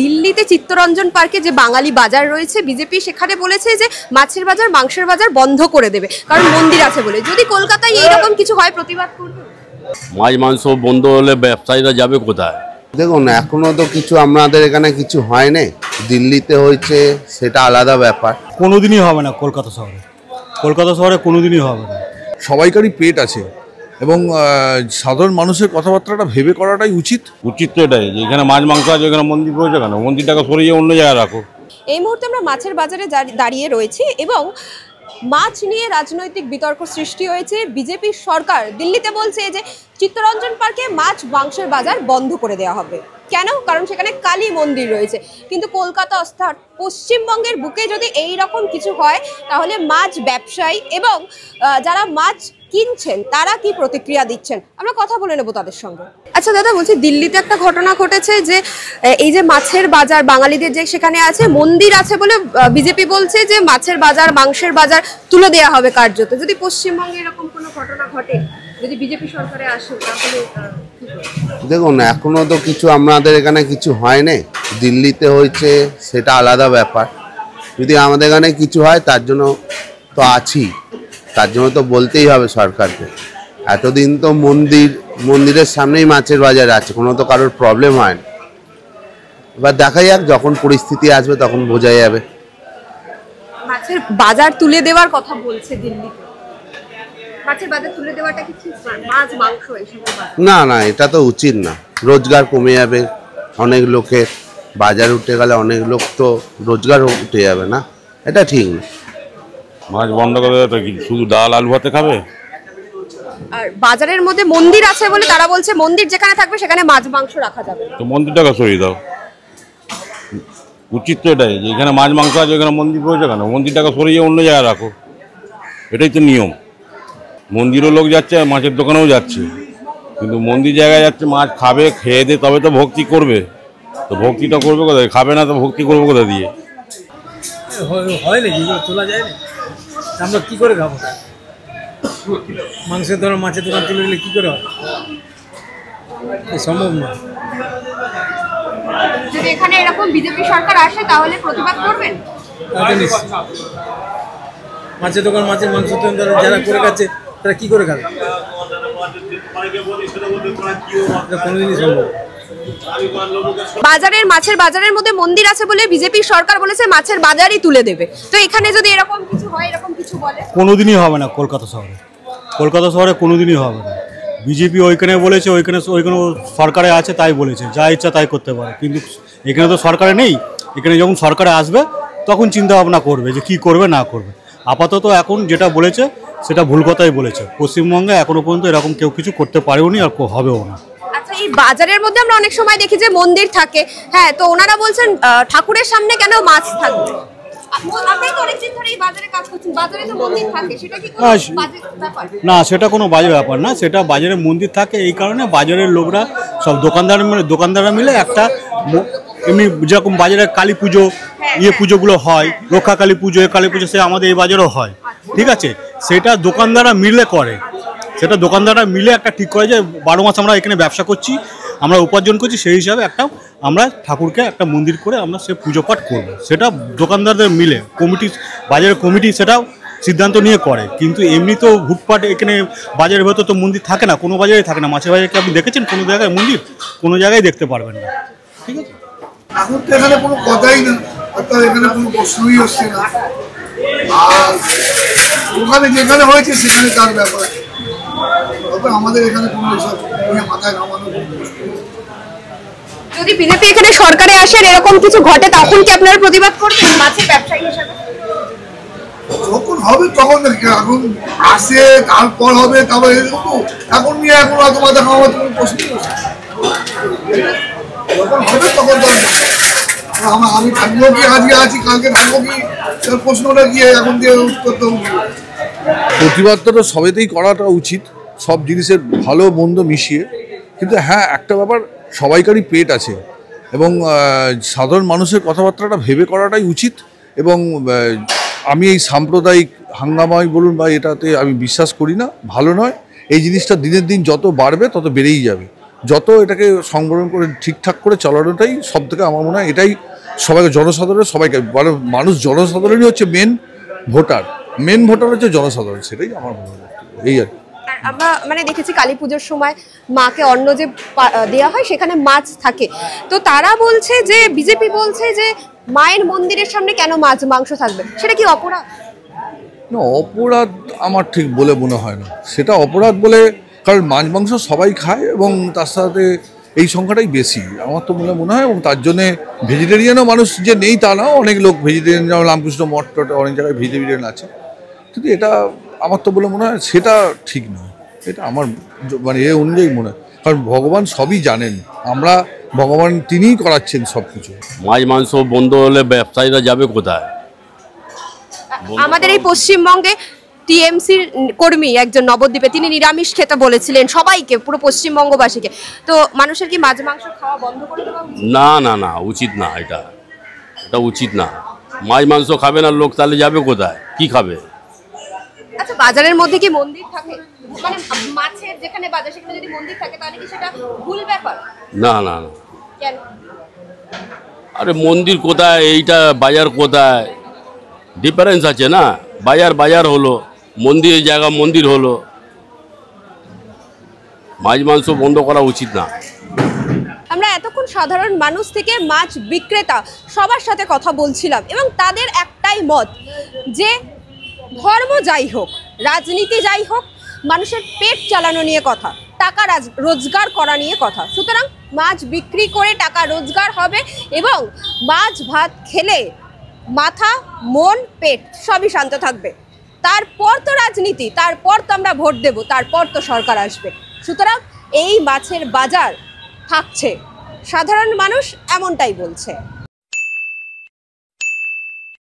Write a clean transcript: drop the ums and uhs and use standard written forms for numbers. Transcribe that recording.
দিল্লিতে চিত্তরঞ্জন পার্কে যে বাঙালি বাজার রয়েছে বিজেপি সেখানে বলেছে যে মাছের বাজার মাংসের বাজার বন্ধ করে দেবে, কারণ মন্দির আছে বলে। যদি কলকাতায় এইরকম কিছু হয় প্রতিবাদ করবে? মাছ মাংস বন্ধ হলে ব্যবসায়ীরা যাবে কোথায়? দেখুন, এখনো তো কিছু আমাদের এখানে কিছু হয়নি, দিল্লিতে হয়েছে সেটা আলাদা ব্যাপার। কোনোদিনই হবে না কলকাতা শহরে কোনোদিনই হবে না। সবাইকারই পেট আছে এবং সাধারণ মানুষের কথাবার্তাটা ভেবে করাটাই উচিত তো এটাই যে এখানে মাছ মাংস আছে, এখানে মন্দির রয়েছে, কেন মন্দিরটাকে সরিয়ে অন্য জায়গায় রাখো। এই মুহূর্তে আমরা মাছের বাজারে দাঁড়িয়ে রয়েছি এবং মাছ নিয়ে রাজনৈতিক বিতর্ক সৃষ্টি হয়েছে। বিজেপি সরকার দিল্লিতে বলছে যে চিত্তরঞ্জন পার্কে মাছ মাংসের বাজার বন্ধ করে দেওয়া হবে। কেন? কারণ সেখানে কালী মন্দির রয়েছে। কিন্তু কলকাতা অর্থাৎ পশ্চিমবঙ্গের বুকে যদি এই রকম কিছু হয় তাহলে মাছ ব্যবসায়ী এবং যারা মাছ কিনছেন তারা কি প্রতিক্রিয়া দিচ্ছেন আমরা কথা বলে নেব তাদের সঙ্গে। আচ্ছা দাদা, বলছি দিল্লিতে একটা ঘটনা ঘটেছে যে এই যে মাছের বাজার বাঙালিদের যে সেখানে আছে মন্দির আছে বলে বিজেপি বলছে যে মাছের বাজার মাংসের বাজার তুলে দেওয়া হবে কার্যত। যদি পশ্চিমবঙ্গে এরকম কোনো ঘটনা ঘটে, যদি বিজেপি সরকারে আসে তাহলে দেখুন, এখনো তো কিছু আমাদের এখানে কিছু হয়নি, দিল্লিতে হয়েছে সেটা আলাদা ব্যাপার। যদি আমাদের এখানে কিছু হয় তার জন্য তো আছি, তার জন্য তো বলতেই হবে সরকারকে। এতদিন তো মন্দিরের সামনেই মাছের বাজার আছে, কোনো তো কারোর প্রবলেম হয় না। এবার দেখা যাক, যখন পরিস্থিতি আসবে তখন বোঝা যাবে। মাছের বাজার তুলে দেওয়ার কথা বলছে দিল্লিতে, মাছের বাজার তুলে দেওয়াটা কি ঠিক? মাছ মাংস এসব না না, এটা তো উচিত না। রোজগার কমে যাবে অনেক লোকের, বাজার উঠে গেলে অনেক লোক তো রোজগার উঠে যাবে না, এটা ঠিক না। মাছ বন্ধ করে দেবে কি শুধু ডাল আলু ভাতে খাবে? আর বাজারের মধ্যে মন্দির আছে বলে তারা বলছে মন্দির যেখানে থাকবে সেখানে মাছ মাংস রাখা যাবে। তো মন্দিরটাকে সরিয়ে দাও। উচিত তো এটাই যে এখানে মাছ মাংস আছে, এখানে মন্দির রয়েছে, কেন মন্দিরটাকে সরিয়ে অন্য জায়গায় রাখো। এটাই তো নিয়ম। মন্দিরও লোক যাচ্ছে, মাছের দোকানেও যাচ্ছে, কিন্তু মন্দির জায়গায় যাচ্ছে মাছ খাবে, খেয়ে দে তবে তো ভক্তি করবে। তো ভক্তিটা করবে কোথায়? খাবে না তো ভক্তি করবে কোথা দিয়ে? হয় নাকি তোলা যায় না? আমরা কি করে খাবো? মাংসের দোকান মাছের দোকান তুলে দিলে কি করে হয়? সম্ভব না। যদি এখানে এরকম বিজেপি সরকার আসে তাহলে প্রতিবাদ করবেন? মাছের দোকান মাছের মাংস যারা করে খাচ্ছে তারা কি করে খাবে? কোনোদিনই সম্ভব। বাজারের মাছের বাজারের মধ্যে মন্দির আছে বলে বিজেপি সরকার বলেছে মাছের বাজারই তুলে দেবে। তো এখানে যদি এরকম কিছু হয়, এরকম কিছু বলে, কোনোদিনই হবে না কলকাতা শহরে কোনোদিনই হবে না। বিজেপি ওইখানে বলেছে, ওইখানে সরকারে আছে তাই বলেছে, যা ইচ্ছা তাই করতে পারে। কিন্তু এখানে তো সরকারে নেই। এখানে যখন সরকারে আসবে তখন চিন্তা ভাবনা করবে যে কি করবে না করবে। আপাতত এখন যেটা বলেছে সেটা ভুল কথাই বলেছে। পশ্চিমবঙ্গে এখনো পর্যন্ত এরকম কেউ কিছু করতে পারেও নি আর হবেও না। আচ্ছা, এই বাজারের মধ্যে আমরা অনেক সময় দেখি যে মন্দির থাকে, হ্যাঁ, তো ওনারা বলছেন ঠাকুরের সামনে কেন মাছ থাকবে? না, সেটা কোনো বাজে ব্যাপার না। সেটা বাজারে মন্দির থাকে এই কারণে বাজারের লোকরা সব দোকানদাররা মিলে একটা এমনি যেরকম বাজারে কালী পুজো পুজোগুলো হয়, রক্ষা কালী পুজো কালী পুজো, সে আমাদের এই বাজারেও হয়, ঠিক আছে? সেটা দোকানদাররা মিলে করে, সেটা দোকানদাররা মিলে একটা ঠিক করে যে 12 মাস আমরা এখানে ব্যবসা করছি, আমরা উপার্জন করছি, সেই হিসাবে একটা আমরা ঠাকুরকে একটা মন্দির করে আমরা সে পুজো পাঠ করবো। সেটা দোকানদারদের মিলে বাজারের কমিটি সেটাও সিদ্ধান্ত নিয়ে করে। কিন্তু এমনি তো হুটপাট এখানে বাজারের ভেতর তো মন্দির থাকে না, কোনো বাজারে থাকে না। মাছের বাজারে কি আপনি দেখেছেন কোনো জায়গায় মন্দির? কোনো জায়গায় দেখতে পারবেন না, ঠিক আছে? এখন তো এখানে কোনো কথাই না, অর্থাৎ এখানে কোনো প্রশ্নই হচ্ছে না। আর ওখানে যেখানে হয়েছে সেখানে তার ব্যাপার, আমাদের এখানে কোনো এসব মাথায় নামানো। যদি বিজেপি এখানে সরকারে আসে এরকম কিছু ঘটে তখন কি আপনারা প্রতিবাদ করবেন মাছের ব্যবসায়ী হিসেবে? যখন হবে তখন এখন আসে, তারপর হবে, তারপর এখন নিয়ে এখন হয়তো মাথা খাওয়ার কোনো প্রশ্ন যখন হবে তখন আমি থাকবো কি আজকে আছি কালকে থাকবো কি, প্রশ্নটা গিয়ে এখন দিয়ে উত্তর দেবো। প্রতিবাদটা সবেতেই করাটা উচিত, সব জিনিসের ভালো মন্দ মিশিয়ে। কিন্তু হ্যাঁ, একটা ব্যাপার, সবাইকারই পেট আছে এবং সাধারণ মানুষের কথাবার্তাটা ভেবে করাটাই উচিত। এবং আমি এই সাম্প্রদায়িক হাঙ্গামাই বলুন বা এটাতে আমি বিশ্বাস করি না, ভালো নয়। এই জিনিসটা দিনের দিন যত বাড়বে তত বেড়েই যাবে। যত এটাকে সংবরণ করে ঠিকঠাক করে চালানোটাই সব থেকে আমার মনে হয় এটাই সবাইকে জনসাধারণের সবাইকে মানে মানুষ জনসাধারণই হচ্ছে মেন ভোটার হচ্ছে জনসাধারণ, সেটাই আমার মনে হয় এই আর কি। আর আমরা মানে দেখেছি কালী পুজোর সময় মাকে অন্ন যে দেওয়া হয় সেখানে মাছ থাকে, তো তারা বলছে যে বিজেপি বলছে যে মায়ের মন্দিরের সামনে কেন মাছ মাংস থাকবে, সেটা কি অপরাধ? না, অপরাধ আমার ঠিক বলে মনে হয় না সেটা অপরাধ বলে, কারণ মাছ মাংস সবাই খায় এবং তার সাথে এই সংখ্যাটাই বেশি আমার তো মনে হয়। এবং তার জন্যে ভেজিটেরিয়ানও মানুষ যে নেই তা না, অনেক লোক ভেজিটেরিয়ান, যেমন রামকৃষ্ণ মঠ অনেক জায়গায় ভেজিটেরিয়ান আছে, কিন্তু এটা আমার তো বলে মনে হয় সেটা ঠিক নয়। এটা আমার মানে এ অনুযায়ী মনে হয়, কারণ ভগবান সবই জানেন, আমরা ভগবান তিনিই করাচ্ছেন সব কিছু। মাছ মাংস বন্ধ হলে ব্যবসায়ীরা যাবে কোথায়? আমাদের এই পশ্চিমবঙ্গে টিএমসির কর্মী একজন নবদ্বীপে তিনি নিরামিষ খেতে বলেছিলেন সবাইকে, পুরো পশ্চিমবঙ্গবাসীকে, তো মানুষের কি মাছ মাংস খাওয়া বন্ধ করে দেওয়া উচিত? না উচিত না, এটা উচিত না। মাছ মাংস খাবে না লোক, তাহলে যাবে কোথায়, কি খাবে? আচ্ছা, বাজারের মধ্যে কি মন্দির থাকে? মানে মাছের যেখানে বাজার সেখানে যদি মন্দির থাকে তাহলে কি সেটা ভুল ব্যাপার? না কেন? আরে মন্দির কোথায়, এইটা বাজার কোথায়, ডিফারেন্স আছে না। বাজার হলো, মন্দিরের জায়গা মন্দির হলো। মাছ মাংস বন্ধ করা উচিত না। আমরা এতক্ষণ সাধারণ মানুষ থেকে মাছ বিক্রেতা সবার সাথে কথা বলছিলাম এবং তাদের একটাই মত যে ধর্ম যাই হোক, রাজনীতি যাই হোক, মানুষের পেট চালানো নিয়ে কথা, টাকা রোজগার করা নিয়ে কথা। সুতরাং মাছ বিক্রি করে টাকা রোজগার হবে এবং মাছ ভাত খেলে মাথা মন পেট সবই শান্ত থাকবে। তারপর তো রাজনীতি, তারপর তো আমরা ভোট দেব, তারপর তো সরকার আসবে। সুতরাং এই মাছের বাজার থাকছে, সাধারণ মানুষ এমনটাই বলছে।